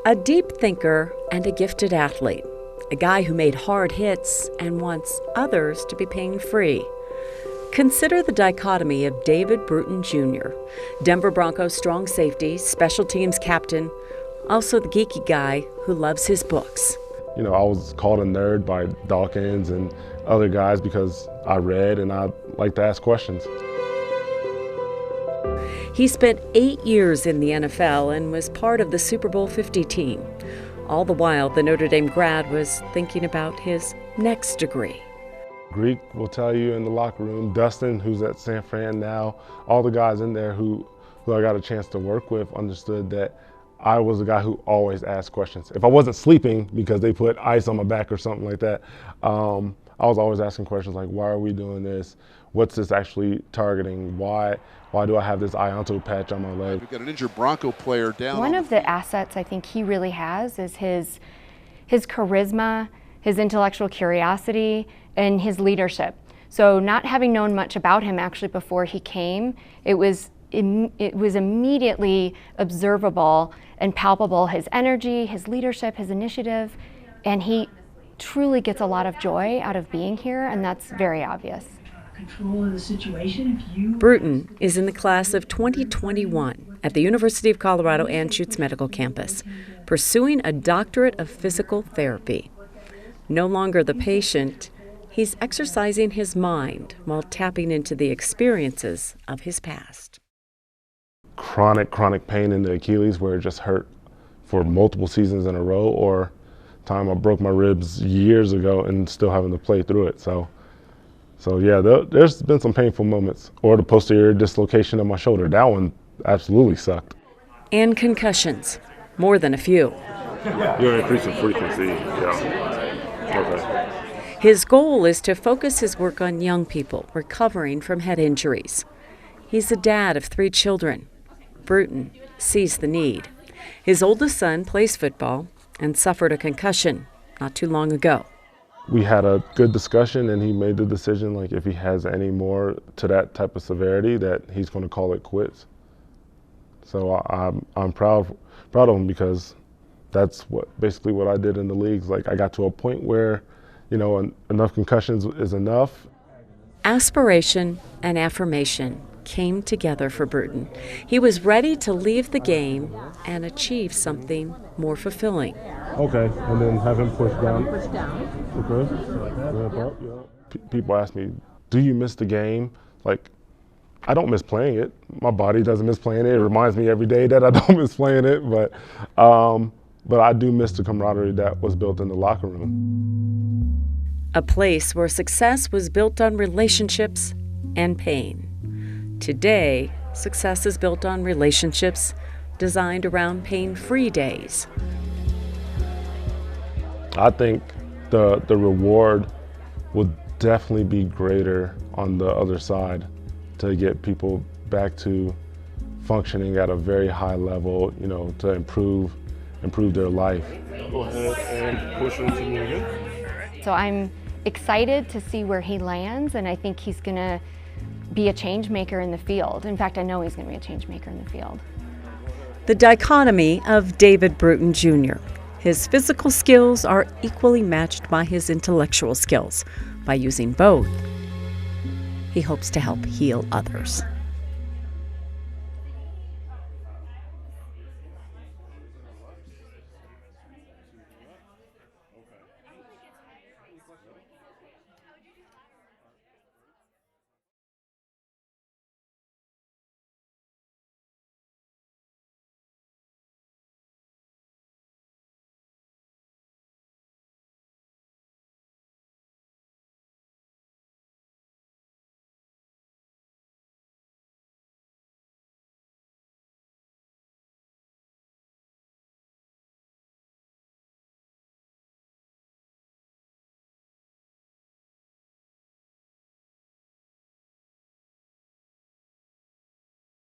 A deep thinker and a gifted athlete. A guy who made hard hits and wants others to be pain-free. Consider the dichotomy of David Bruton Jr., Denver Broncos strong safety, special teams captain, also the geeky guy who loves his books. You know, I was called a nerd by Dawkins and other guys because I read and I like to ask questions. He spent 8 years in the NFL and was part of the Super Bowl 50 team. All the while, the Notre Dame grad was thinking about his next degree. Greek will tell you in the locker room, Dustin, who's at San Fran now, all the guys in there who I got a chance to work with understood that I was the guy who always asked questions. If I wasn't sleeping because they put ice on my back or something like that, I was always asking questions like, why are we doing this? What's this actually targeting? Why do I have this Anschutz patch on my leg? We've got an injured Bronco player down. One of the assets I think he really has is his charisma, his intellectual curiosity, and his leadership. So not having known much about him actually before he came, it was immediately observable and palpable, his energy, his leadership, his initiative, and he truly gets a lot of joy out of being here, and that's very obvious. Control of the situation. Bruton is in the class of 2021 at the University of Colorado Anschutz Medical Campus, pursuing a doctorate of physical therapy. No longer the patient, he's exercising his mind while tapping into the experiences of his past. Chronic pain in the Achilles where it just hurt for multiple seasons in a row, or time I broke my ribs years ago and still having to play through it. So yeah, there's been some painful moments. Or the posterior dislocation of my shoulder. That one absolutely sucked. And concussions, more than a few. You're increasing frequency, yeah. Okay. His goal is to focus his work on young people recovering from head injuries. He's a dad of 3 children. Bruton sees the need. His oldest son plays football and suffered a concussion not too long ago. We had a good discussion and he made the decision, like, if he has any more to that type of severity, that he's going to call it quits. So I'm proud of him, because that's basically what I did in the leagues. Like, I got to a point where, you know, enough concussions is enough. Aspiration and affirmation came together for Bruton. He was ready to leave the game and achieve something more fulfilling. Okay, and then have him push down. Push down. Okay. People ask me, do you miss the game? Like, I don't miss playing it. My body doesn't miss playing it. It reminds me every day that I don't miss playing it, but I do miss the camaraderie that was built in the locker room. A place where success was built on relationships and pain. Today, success is built on relationships designed around pain-free days. I think the reward will definitely be greater on the other side, to get people back to functioning at a very high level, you know, to improve their life. Go ahead and push into me again. So I'm excited to see where he lands, and I think he's going to be a change maker in the field. In fact, I know he's going to be a change maker in the field. The dichotomy of David Bruton Jr. His physical skills are equally matched by his intellectual skills. By using both, he hopes to help heal others.